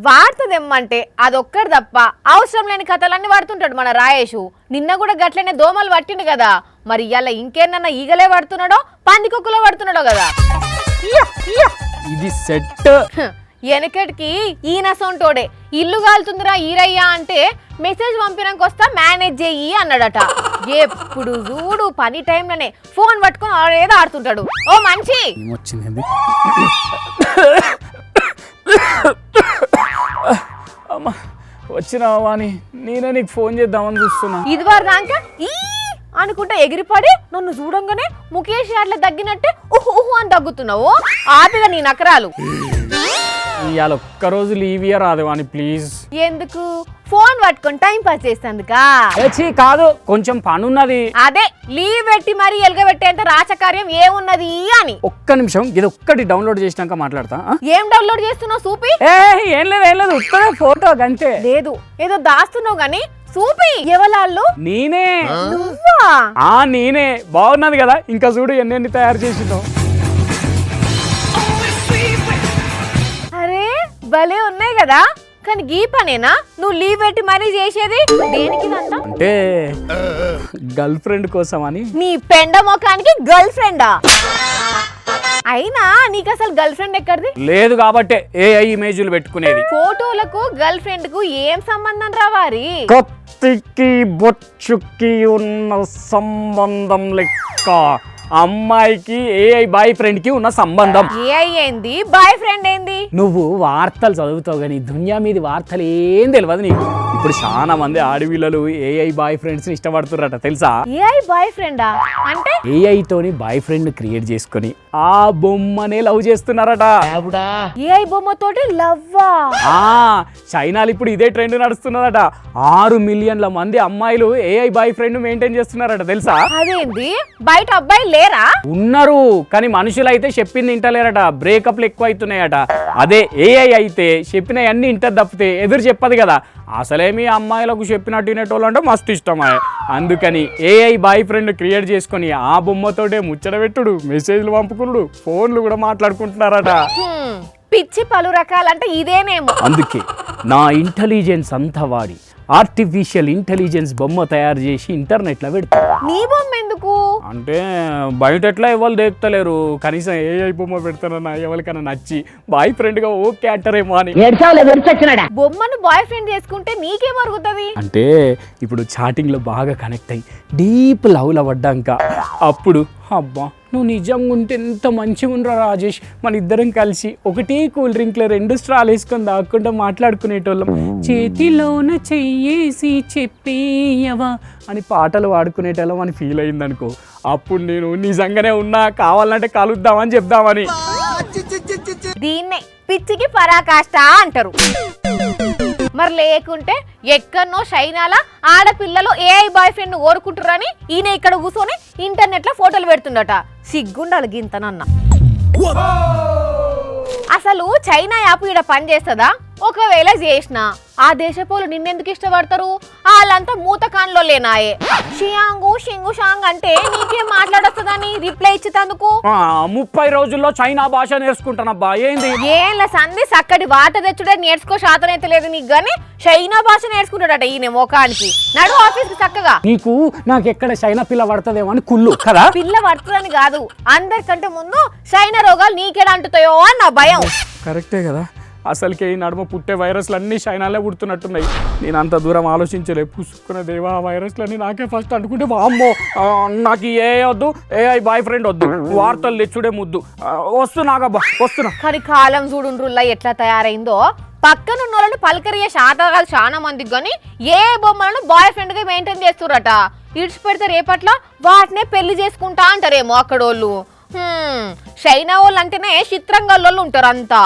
వాడుతుందేమ్మంటే అదొక్కడు తప్ప అవసరం లేని కథలన్నీ వాడుతుంటాడు మన రాయేషు. నిన్న కూడా గట్లనే దోమలు పట్టిండు కదా, మరి ఇవాళ ఇంకేనన్నా ఈగలే పడుతున్నాడో పందికొక్కులో పడుతున్నాడో కదా. ఇది సెట్. వెనకటికి ఈయన సొంటోడే ఇల్లు కాలుతుందిరా ఈరయ్యా అంటే మెసేజ్ పంపినాక వస్తా మేనేజ్ చెయ్యి అన్నాడట. ఎప్పుడు చూడు పని టైంలోనే ఫోన్ పట్టుకొని ఏదో ఆడుతుంటాడు. ఓ మంచి వచ్చింది అమ్మా, వచ్చినావా అని నేనే నీకు ఫోన్ చేద్దామని చూస్తున్నా. ఇది వరదాక ఈ అనుకుంటా ఎగిరిపడి నన్ను చూడంగానే ముఖేష్ అట్లా తగ్గినట్టే ఊహు అని తగ్గుతున్నావు. ఆపిగా నీ నకరాలు. ఇవాళ ఒక్కరోజు లీవ్ ఇయర్ రాదేవాని ప్లీజ్. ఎందుకు? ఫోన్ పట్టుకొని టైం పాస్ చేసేందుకా? కాదు, కొంచెం పనున్నది. అదే లీవ్ పెట్టి మరి ఎలగబెట్టేంత రాచకార్యం ఏమున్నది అని. ఒక్క నిమిషం, ఇది ఒక్కటి డౌన్లోడ్ చేసినాక మాట్లాడతా. ఏం డౌన్లోడ్ చేస్తున్నావు సూపి? ఏం లేదు ఉత్తరే ఫోటో గంతే. లేదు ఏదో దాస్తున్నావు గానీ సూపి. ఎవలాళ్ళు? నేనే. నువ్వా? నేనే. బాగున్నది కదా, ఇంకా చూడు ఎన్ని తయారు చేసిందో. అరే భలే ఉన్నాయి కదా, కానీ గీ పనేనా నువ్వు లీవ్ పెట్టి మరీ చేసేది? దేనికి? అంటే గర్ల్ ఫ్రెండ్ కోసం అని. నీ పెండ మొఖానికి గర్ల్ ఫ్రెండా? అయినా నీకు అసలు గర్ల్ ఫ్రెండ్ ఎక్కడిది? లేదు కాబట్టే ఏఐ ఇమేజ్లు పెట్టుకునేది. ఫోటోలకు గర్ల్ ఫ్రెండ్ కు ఏం సంబంధం రావారి? కత్తికి బొచ్చుకి ఉన్న సంబంధం లెక్క అమ్మాయికి ఏఐ బాయ్ ఫ్రెండ్ కి ఉన్న సంబంధం. ఏఐ ఏంది, బాయ్ ఫ్రెండ్ ఏంది? నువ్వు వార్తలు చదువుతావు కానీ దునియా మీద వార్తలు ఏం తెలియదు నీకు. ఇప్పుడు చాలా మంది ఆడపిల్లలు ఏఐ బాయ్ ఫ్రెండ్స్ ని ఇష్టపడుతున్నారట తెలుసా? ఏఐ బాయ్ ఫ్రెండా అంటే? ఏఐ తోని బాయ్ ఫ్రెండ్ క్రియేట్ చేసుకుని ఆ బొమ్మనే లవ్ చేస్తున్నారట. ఏఐ బొమ్మతోటి లవ్వా? చైనాలో ఇప్పుడు ఇదే ట్రెండ్ నడుస్తున్నదట. 6 మిలియన్ల మంది అమ్మాయిలు ఏఐ బాయ్ ఫ్రెండ్ మెయింటైన్ చేస్తున్నారట తెలుసా? అదేంది, బయట అబ్బాయిలు లేరా? ఉన్నారు, కానీ మనుషులు అయితే చెప్పింది ఇంటలేరట. బ్రేకప్లు ఎక్కువ అవుతున్నాయట. అదే ఏఐ అయితే చెప్పిన అన్ని ఇంటర్ తప్పితే ఎదురు చెప్పదు కదా. అసలేమి అమ్మాయిలకు చెప్పినట్టు వినేటోళ్ళు అంటే మస్తు ఇష్టం. అందుకని ఏఐ బాయ్ ఫ్రెండ్ క్రియేట్ చేసుకుని ఆ బొమ్మతోటే ముచ్చట పెట్టుడు, మెసేజ్లు పంపుకున్నాడు, ఫోన్లు కూడా మాట్లాడుకుంటున్నారట. పిచ్చి పలు రకాలంటే ఇదేనేమో. అందుకే నా ఇంటెలిజెన్స్ అంతా వాడి ఆర్టిఫిషియల్ ఇంటెలిజెన్స్ బొమ్మ తయారు చేసి ఇంటర్నెట్ లో పెడతా. నీ బొమ్మ ఎందుకు? అంటే బయట ఎట్లా ఎవరు దేకుతలేరు, కనీసం ఏఐ బొమ్మ పెడతానన్నా ఎవరికైనా నచ్చి బాయ్ ఫ్రెండ్ గా ఓకే అంటారేమో అని. బొమ్మను బాయ్ ఫ్రెండ్ చేసుకుంటే నీకేం అరుగుతుంది? అంటే ఇప్పుడు చాటింగ్ లో బాగా కనెక్ట్ అయ్యి డీప్ లవ్ లో పడ్డాక అప్పుడు అబ్బా నువ్వు నిజంగా ఉంటే ఎంత మంచిగా ఉండరా రాజేష్, మన ఇద్దరం కలిసి ఒకటే కూల్ డ్రింక్లో 2 స్ట్రాలు వేసుకొని దాక్కుండా మాట్లాడుకునేటోళ్ళం, చేతిలోన చెయ్యేసి చెప్పేయవా అని పాటలు పాడుకునేటోళ్ళం అని ఫీల్ అయింది అనుకో. అప్పుడు నేను నిజంగానే ఉన్నా, కావాలంటే కలుద్దామని చెప్దామని. దీన్నే పిచ్చికి పరాకాష్ట అంటారు. మరి లేకుంటే ఎక్కడనో చైనాల ఆడపిల్లలు ఏఐ బాయ్ ఫ్రెండ్ కోరుకుంటారని ఈయన ఇక్కడ కూర్చొని ఇంటర్నెట్ లో ఫోటోలు పెడుతుండట. సిగ్గుండాలి గింతనన్న. అసలు చైనా యాప్ ఈడ పని చేస్తుందా? ఒకవేళ చేసినా ఆ దేశపోలు నిన్నెందుకు ఇష్టపడతారు? వాళ్ళంతా మూత కాన్లో లేనాయే. షియాంగు షింగు షాంగ్ అంటే నీకేం మాట్లాడొస్తుందని రిప్లై ఇచ్చేందుకు 30 రోజుల్లో చైనా భాష నేర్చుకుంటానబ్బా. ఏంది ఏళ్ళ సంధి సక్కడి వాట తెచ్చుడే నేర్చుకో శాతనైతే లేదు నీకు, గానీ చైనా భాష నేర్చుకుంటాడట ఈయన మోకానికి. నడు ఆఫీస్ కి చక్కగా. నీకు నాకెక్కడ చైనా పిల్ల పడుతుందేమో అని కుళ్ళు కదా. పిల్ల పడుతుందని కాదు, అందరికంటే ముందు చైనా రోగాలు నీకేడా అంటుతాయో అని నా భయం. కరెక్టే కదా, అసలుకే ఈ నడుమ పుట్టే వైరస్లు అన్నీ చైనాలే పుడుతున్నట్టున్నాయి. నేను అంత దూరం ఆలోచించలే. పుసుకున్న దేవా వైరస్లన్నీ నాకే ఫస్ట్ అనుకుంటే అమ్మో నాకు ఏ వద్దు, ఏఐ బాయ్ ఫ్రెండ్ వద్దు, వార్తలు తెచ్చుడే ముద్దు. వస్తున్నాగబ్బా వస్తున్నా. కానీ కాలం చూడుండ్రుల్లా ఎట్లా తయారైందో. పక్కనున్న వాళ్ళని పలకరియే శాతకాలు చాలా మందికి, కానీ ఏ బొమ్మలను బాయ్ ఫ్రెండ్ గా మెయింటైన్ చేస్తురట. ఇడిచిపెడితే రేపట్ల వాటినే పెళ్లి చేసుకుంటా అంటారేమో అక్కడోళ్ళు. చైనా వాళ్ళు అంటేనే చిత్రంగా ఉంటారు అంతా.